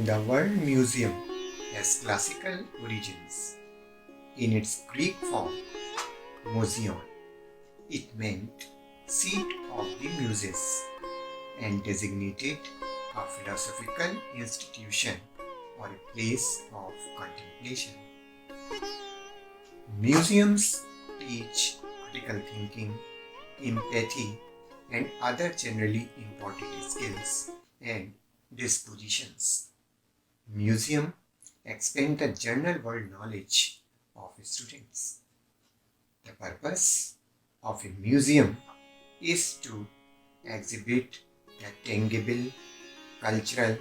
The word museum has classical origins. In its Greek form, museon, it meant seat of the muses and designated a philosophical institution or a place of contemplation. Museums teach critical thinking, empathy, and other generally important skills and dispositions. Museum expand the general world knowledge of students. The purpose of a museum is to exhibit the tangible, cultural,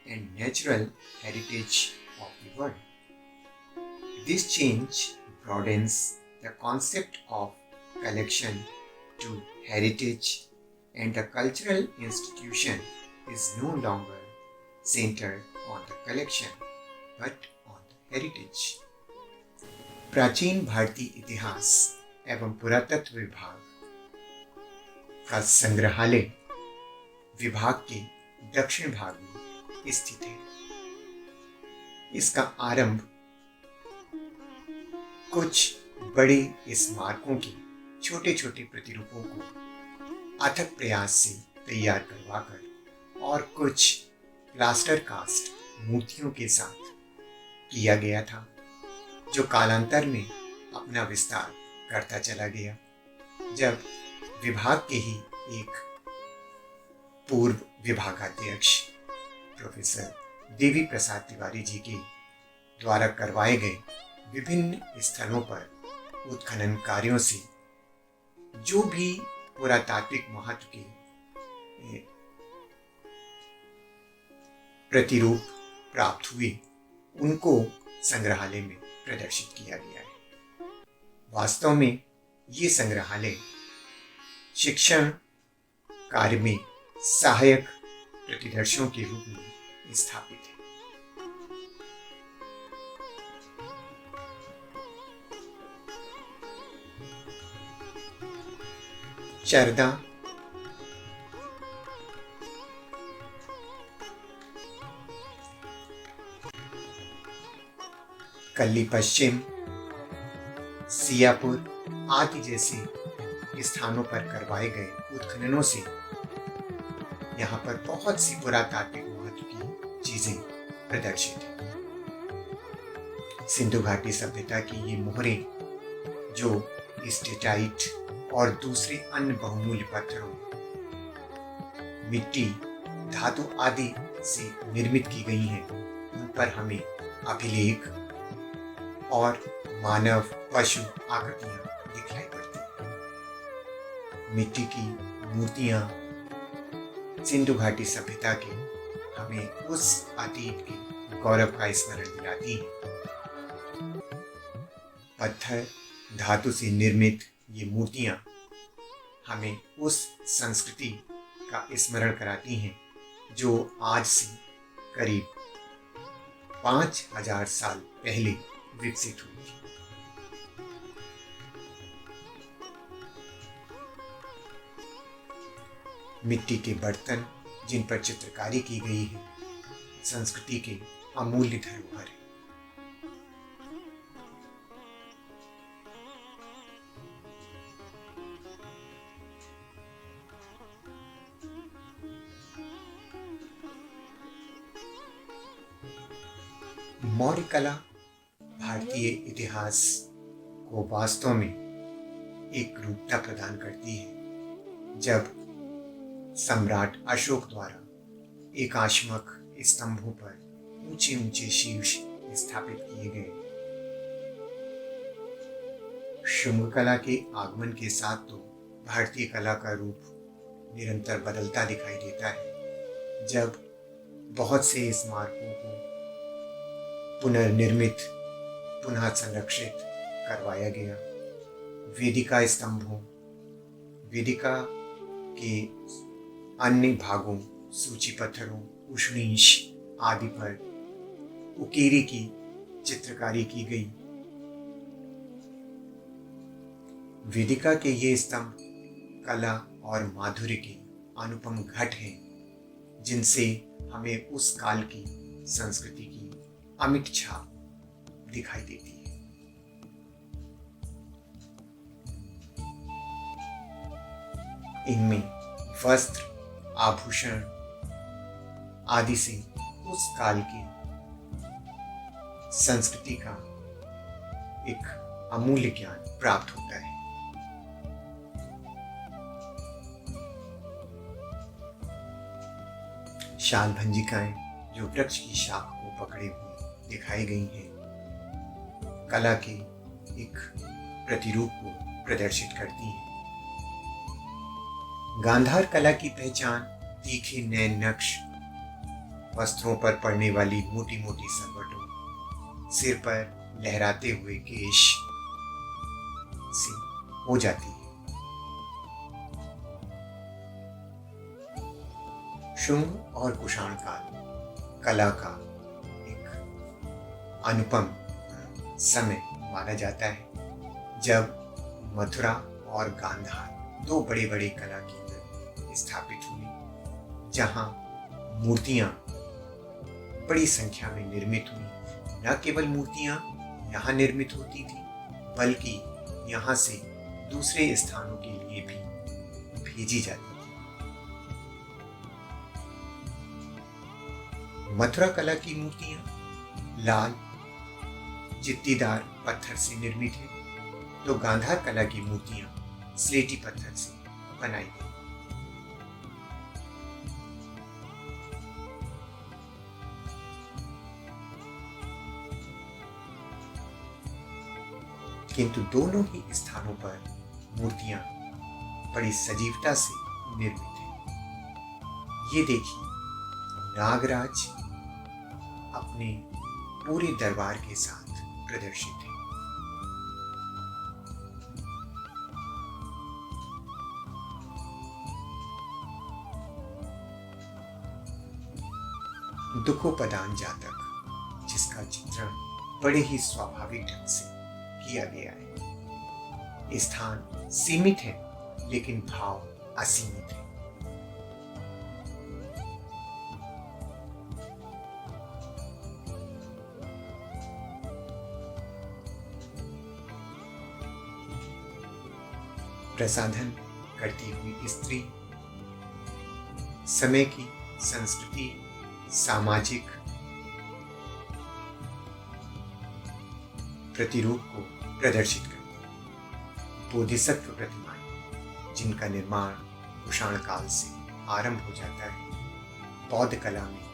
and natural heritage of the world. This change broadens the concept of collection to heritage, and the cultural institution is no longer centered on the collection but on the heritage. प्राचीन भारतीय इतिहास एवं पुरातत्व विभाग का संग्रहालय विभाग के दक्षिण भाग में स्थित है। इसका आरंभ कुछ बड़े स्मारकों के छोटे छोटे प्रतिरूपों को अथक प्रयास से तैयार करवाकर और कुछ प्लास्टर कास्ट मूर्तियों के साथ किया गया था, जो कालांतर में अपना विस्तार करता चला गया। जब विभाग के ही एक पूर्व विभागाध्यक्ष प्रोफेसर देवी प्रसाद तिवारी जी के द्वारा करवाए गए विभिन्न स्थलों पर उत्खनन कार्यों से जो भी पुरातात्विक महत्व के प्रतिरूप प्राप्त हुए, उनको संग्रहालय में प्रदर्शित किया गया है। वास्तव में ये संग्रहालय शिक्षण कार्य में सहायक प्रतिदर्शों के रूप में स्थापित है। चरदा कल्ली पश्चिम, सियापुर आदि जैसे स्थानों पर करवाए गए उत्खननों से यहाँ पर बहुत सी पुरातात्विक महत्व की चीजें प्रदर्शित हैं। सिंधु घाटी सभ्यता की ये मोहरें जो स्टेटाइट और दूसरे अन्य बहुमूल्य पत्थरों, मिट्टी, धातु आदि से निर्मित की गई हैं, उन पर हमें अभिलेख और मानव पशु आकृतियां दिखलाई पड़ती हैं। मिट्टी की मूर्तियां सिंधु घाटी सभ्यता के हमें उस अतीत के गौरव का स्मरण दिलाती हैं। पत्थर धातु से निर्मित ये मूर्तियां हमें उस संस्कृति का स्मरण कराती हैं जो आज से करीब 5000 साल पहले विकसित हुई थी। मिट्टी के बर्तन जिन पर चित्रकारी की गई है, संस्कृति के अमूल्य धरोहर है। मौर्य कला भारतीय इतिहास को वास्तव में एक रूपता प्रदान करती है। जब सम्राट अशोक द्वारा एकाश्मक स्तंभों पर ऊंचे ऊंचे शीर्ष स्थापित किए गए, शुंग कला के आगमन के साथ तो भारतीय कला का रूप निरंतर बदलता दिखाई देता है। जब बहुत से स्मारकों को पुनर्निर्मित, पुनः संरक्षित करवाया गया, वेदिका स्तंभों, वेदिका के अन्य भागों, सूची पत्थरों, उष्णीश आदि पर उकेरे की चित्रकारी की गई। वेदिका के ये स्तंभ कला और माधुर्य के अनुपम घट हैं, जिनसे हमें उस काल की संस्कृति की अमिट छाप दिखाई देती है। इनमें वस्त्र, आभूषण आदि से उस काल की संस्कृति का एक अमूल्य ज्ञान प्राप्त होता है। शाल भंजिकाएं जो वृक्ष की शाख को पकड़े हुए दिखाई गई हैं, कला के एक प्रतिरूप को प्रदर्शित करती हैं। गांधार कला की पहचान तीखे नैन नक्श, वस्त्रों पर पड़ने वाली मोटी मोटी सरवटों, सिर पर लहराते हुए केश से हो जाती है। शुंग और कुषाण काल कला का एक अनुपम समय माना जाता है, जब मथुरा और गांधार दो बड़े बड़े कला केंद्र स्थापित हुए, जहां मूर्तियां बड़ी संख्या में निर्मित हुई। न केवल मूर्तियां यहाँ निर्मित होती थी, बल्कि यहाँ से दूसरे स्थानों के लिए भी भेजी जाती थी। मथुरा कला की मूर्तियां लाल चित्तीदार पत्थर से निर्मित है, तो गांधार कला की मूर्तियां स्लेटी पत्थर से बनाई गई। किंतु दोनों ही स्थानों पर मूर्तियां बड़ी सजीवता से निर्मित हैं। ये देखिए, नागराज अपने पूरे दरबार के साथ प्रदर्शित है। दुखोपदान जातक, जिसका चित्रण बड़े ही स्वाभाविक ढंग से किया गया है। स्थान सीमित है, लेकिन भाव असीमित है। प्रसाधन करती हुई स्त्री समय की संस्कृति, सामाजिक प्रतिरूप को प्रदर्शित करती। बोधिसत्व प्रतिमाएं, जिनका निर्माण कुषाण काल से आरंभ हो जाता है, बौद्ध कला में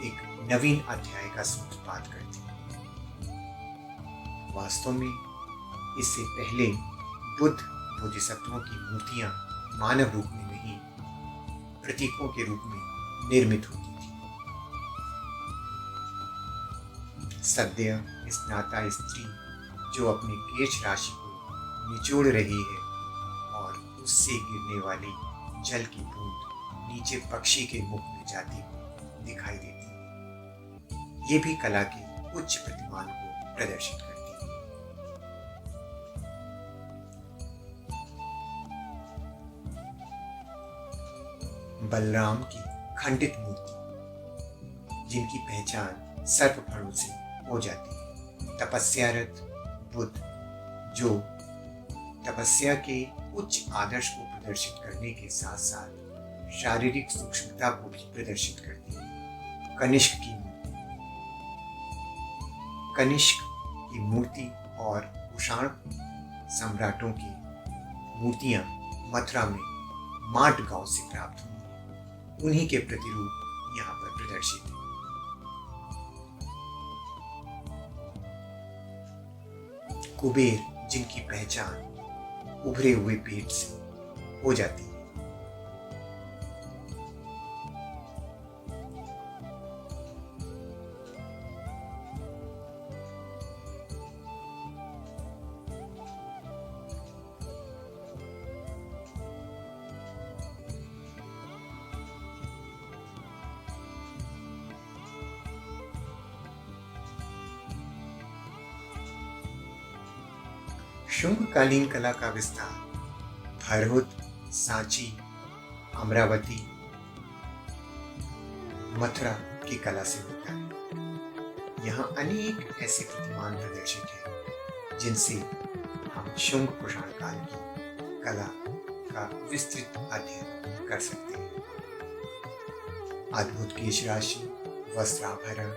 एक नवीन अध्याय का सूत्रपात करती। वास्तव में इससे पहले बुद्ध बोधिसत्वों की मूर्तियां मानव रूप में नहीं, प्रतीकों के रूप में निर्मित होती थी। सद्य स्नाता स्त्री जो अपनी केश राशि को निचोड़ रही है और उससे गिरने वाली जल की बूंद नीचे पक्षी के मुख में जाती हुई दिखाई देती है। ये भी कला के उच्च प्रतिमान को प्रदर्शित करती है। बलराम की खंडित मूर्ति, जिनकी पहचान सर्पफणों से हो जाती है। तपस्यारत बुद्ध, जो तपस्या के उच्च आदर्श को प्रदर्शित करने के साथ साथ शारीरिक सूक्ष्मता को भी प्रदर्शित करती है। कनिष्क की मूर्ति और कुषाण सम्राटों की मूर्तियां मथुरा में माट गांव से प्राप्त हुई। उन्हीं के प्रतिरूप यहाँ पर प्रदर्शित है। कुबेर, जिनकी पहचान उभरे हुए पेट से हो जाती है। शुंगकालीन कला का विस्तार भरहुत, सांची, अमरावती, मथुरा की कला से होता है। यहाँ अनेक ऐसे प्रतिमान प्रदर्शित हैं जिनसे हम शुंग कुषाण काल की कला का विस्तृत अध्ययन कर सकते हैं। अद्भुत केश राशि, वस्त्राभरण,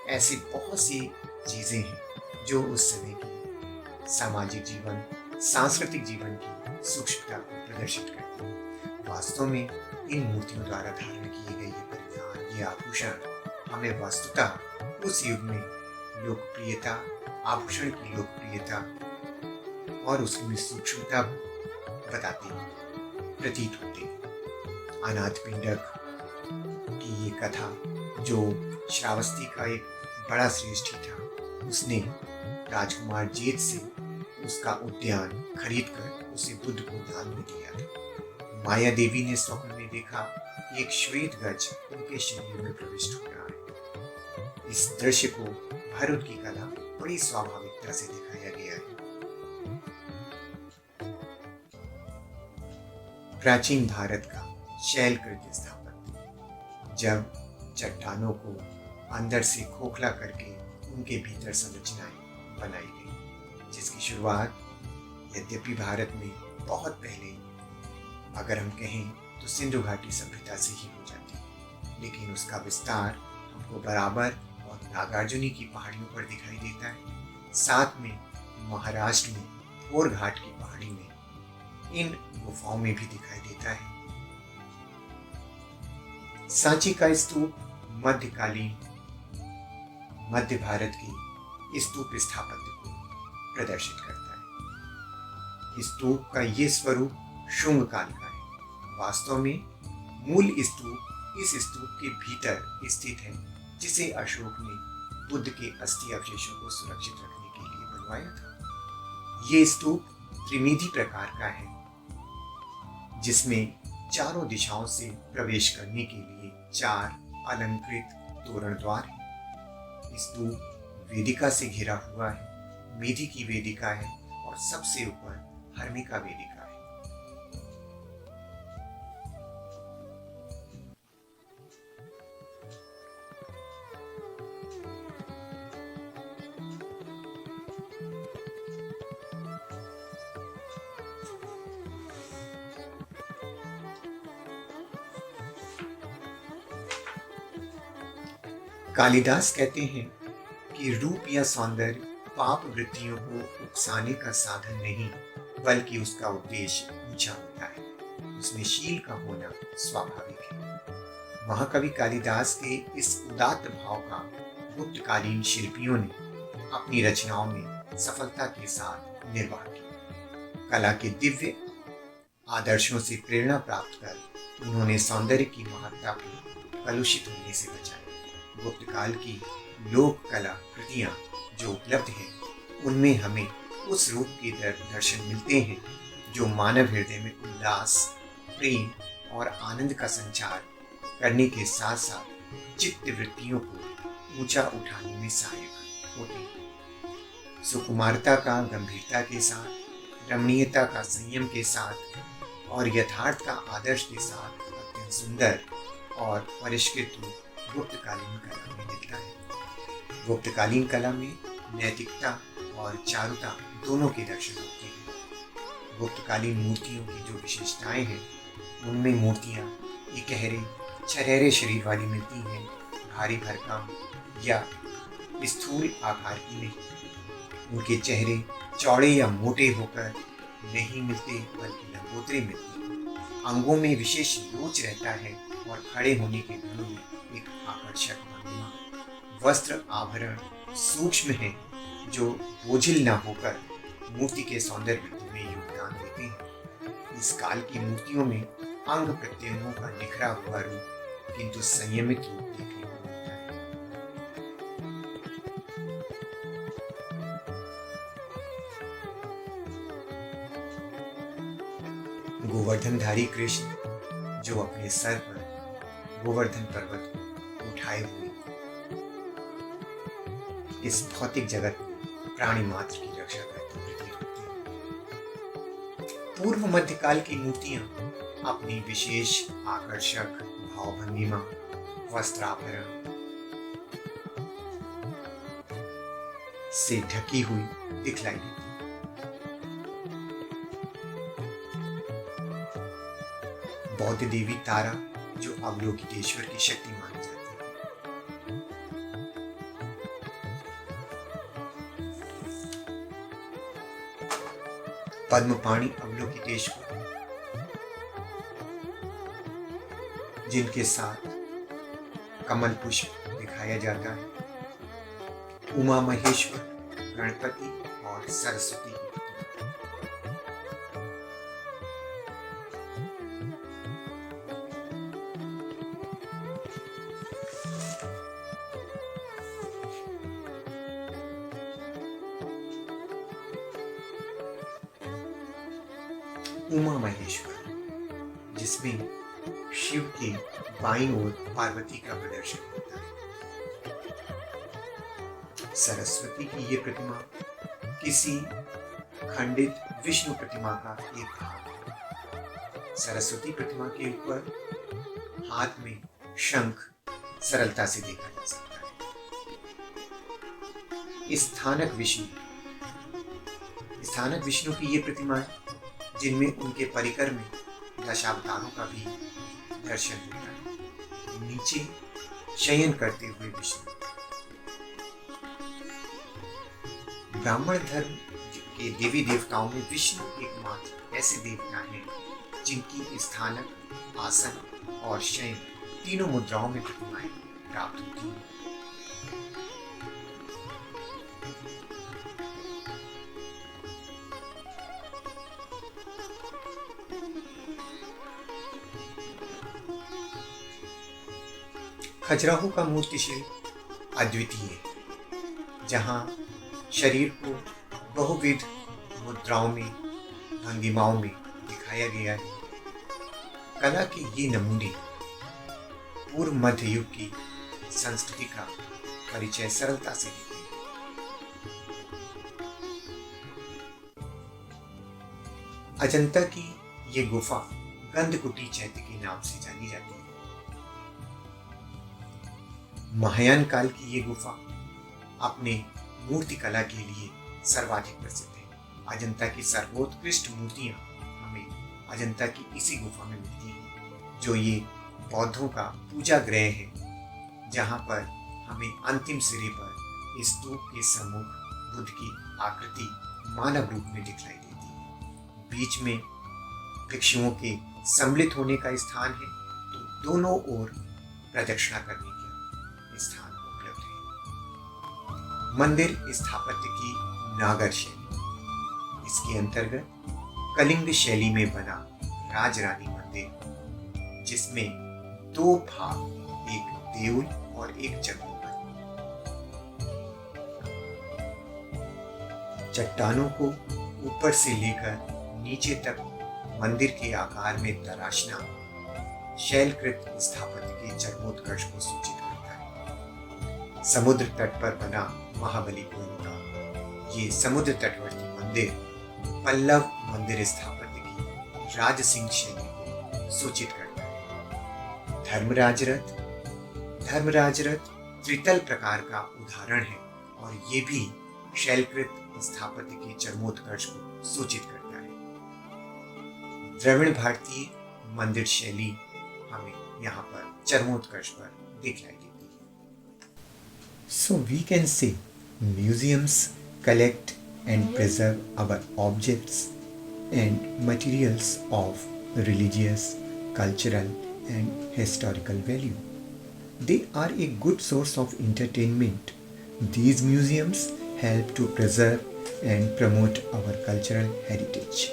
ऐसी बहुत सी चीजें हैं जो उस समय की सामाजिक जीवन, सांस्कृतिक जीवन की सूक्ष्मता को प्रदर्शित करती हैं। वास्तव में इन मूर्तियों द्वारा धारण किए गए ये परिधान, ये आभूषण हमें वस्तुतः उस युग में लोकप्रियता, आभूषण की लोकप्रियता और उसकी सूक्ष्मता को बताते हैं, प्रतीत होते हैं। अनाथपिंडक की ये कथा, जो श्रावस्ती का एक बड़ा श्रेष्ठी था, उसने राजकुमार जेठ से उसका उद्यान खरीदकर उसे बुद्ध को दान में दिया था। माया देवी ने स्वप्न में देखा कि एक श्वेत गज उनके शरीर में प्रविष्ट हो रहा है। इस दृश्य को भारत की कला बड़ी स्वाभाविकता से दिखाया गया है। प्राचीन भारत का शैलकृत स्थापत्य, जब चट्टानों को अंदर से खोखला करके उनके भीतर संरचनाएं बनाई गई, जिसकी शुरुआत यद्यपि भारत में बहुत पहले, अगर हम कहें तो सिंधु घाटी सभ्यता से ही हो जाती है, लेकिन उसका विस्तार हमको बराबर और नागार्जुनी की पहाड़ियों पर दिखाई देता है। साथ में महाराष्ट्र में थोर घाट की पहाड़ी में इन गुफाओं में भी दिखाई देता है। सांची का स्तूप मध्यकालीन मध्य भारत की स्तूप स्थापत्य को प्रदर्शित करता है। स्तूप का ये स्वरूप शुंग काल का है। वास्तव में मूल स्तूप इस स्तूप के भीतर स्थित है, जिसे अशोक ने बुद्ध के अस्थि अवशेषों को सुरक्षित रखने के लिए बनवाया था। ये स्तूप त्रिमिधि प्रकार का है, जिसमें चारों दिशाओं से प्रवेश करने के लिए 4 अलंकृत तोरण द्वार है। स्तूप वेदिका से घिरा हुआ है। मेधि की वेदिका है और सबसे ऊपर हर्मिका वेदिका है। कालिदास कहते हैं कि रूप या सौंदर्य पाप वृत्तियों को उकसाने का साधन नहीं, बल्कि उसका उद्देश्य ऊंचा होता है। उसमें शील का होना स्वाभाविक है। महाकवि कालिदास के इस उदात्त भाव का गुप्तकालीन शिल्पियों ने अपनी रचनाओं में सफलता के साथ निर्वाह किया। कला के दिव्य आदर्शों से प्रेरणा प्राप्त कर उन्होंने सौंदर्य की महत्ता को कलुषित होने से बचाया। गुप्त काल की लोक कला कृतियां जो उपलब्ध हैं, उनमें हमें उस रूप के दर्शन मिलते हैं जो मानव हृदय में उल्लास, प्रेम और आनंद का संचार करने के साथ साथ चित्त वृत्तियों को ऊंचा उठाने में सहायक होते हैं। सुकुमारता का गंभीरता के साथ, रमणीयता का संयम के साथ और यथार्थ का आदर्श के साथ अत्यंत सुंदर और परिष्कृत रूप गुप्तकालीन कला में मिलता है। गुप्तकालीन कला में नैतिकता और चारुता दोनों के दर्शन होते हैं। गुप्तकालीन मूर्तियों की जो विशेषताएं हैं, उनमें मूर्तियां इकहरे छरहरे शरीर वाली मिलती हैं, भारी भरकम या स्थूल आकार की नहीं। उनके चेहरे चौड़े या मोटे होकर नहीं मिलते, बल्कि लंबोतरे मिलते हैं। अंगों में विशेष लोच रहता है और खड़े होने के घरों में एक आकर्षक भंगिमा। वस्त्र आभरण सूक्ष्म हैं, जो बोझिल न होकर मूर्ति के सौंदर्य वृद्धि में योगदान देते हैं। इस काल की मूर्तियों में अंग प्रत्यंगों का निखरा हुआ रूप, किंतु संयमित रूप देखने को मिलता है। गोवर्धनधारी कृष्ण जो अपने सर पर गोवर्धन पर्वत को उठाए हुए इस भौतिक जगत में प्राणी मात्र की रक्षा करते प्रतीत होते हैं। पूर्व मध्यकाल की मूर्तियां अपनी विशेष आकर्षक भावभंगिमा, वस्त्राभरण से ढकी हुई दिखलाई देती है। बौद्ध देवी तारा जो अवलोकितेश्वर की शक्ति मानी जाती है। पद्मपाणि अवलोकितेश्वर जिनके साथ कमल पुष्प दिखाया जाता है। उमा महेश्वर, गणपति और सरस्वती की प्रतिमा। उमा महेश्वर जिसमें शिव के बाईं ओर पार्वती का प्रदर्शन होता है। सरस्वती की ये प्रतिमा किसी खंडित विष्णु प्रतिमा का एक भाग है। सरस्वती प्रतिमा के ऊपर हाथ में शंख सरलता से देखा जा सकता है। स्थानक विष्णु की ये प्रतिमाएं जिनमें उनके परिकर में दशावतारों का भी दर्शन होता है। नीचे शयन करते हुए विष्णु। ब्राह्मण धर्म के देवी देवताओं में विष्णु एकमात्र ऐसे देवता हैं जिनकी स्थानक, आसन और शयन तीनों मुद्राओं में प्रतिमाएं प्राप्त होती हैं। खजुराहो का मूर्ति शिल्प अद्वितीय है, जहां शरीर को बहुविध मुद्राओं में, भंगिमाओं में दिखाया गया है। कला के ये नमूने पूर्व मध्य युग की संस्कृति का परिचय सरलता से देते हैं। अजंता की ये गुफा गंधकुटी चैत्य के नाम से जानी जाती है। महायान काल की ये गुफा अपने मूर्ति कला के लिए सर्वाधिक प्रसिद्ध है। अजंता की सर्वोत्कृष्ट मूर्तियां हमें अजंता की इसी गुफा में मिलती हैं, जो ये बौद्धों का पूजा गृह है, जहां पर हमें अंतिम सिरे पर स्तूप के सम्मुख बुद्ध की आकृति मानव रूप में दिखलाई देती है। बीच में भिक्षुओं के सम्मिलित होने का स्थान है, तो दोनों ओर प्रदक्षिणा करने का स्थान उपलब्ध है। मंदिर स्थापत्य की नागर शैली, इसके अंतर्गत कलिंग शैली में बना राजरानी मंदिर, जिसमें दो भाग, एक देउल और एक चबूतरा। चट्टानों को ऊपर से लेकर नीचे तक मंदिर के आकार में तराशना शैलकृत स्थापत्य के चरमोत्कर्ष को सूचित करता है। समुद्र तट पर बना महाबलीपुरम का ये समुद्र तटवर्ती मंदिर पल्लव मंदिर स्थापत्य की राजसिंह शैली को सूचित करता है। धर्मराज रथ त्रितल प्रकार का उदाहरण है और ये भी शैलकृत स्थापत्य के चरमोत्कर्ष को सूचित करता है। द्रविड़ भारतीय मंदिर शैली हमें यहाँ पर चरमोत्कर्ष पर दिखलाई देती है। So we can say museums collect and preserve our objects and materials of religious, cultural and historical value. They are a good source of entertainment. These museums help to preserve and promote our cultural heritage.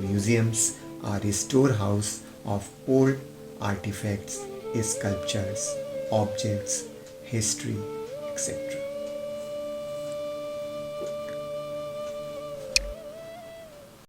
Museums are a storehouse of old artifacts, sculptures, objects, history, etc.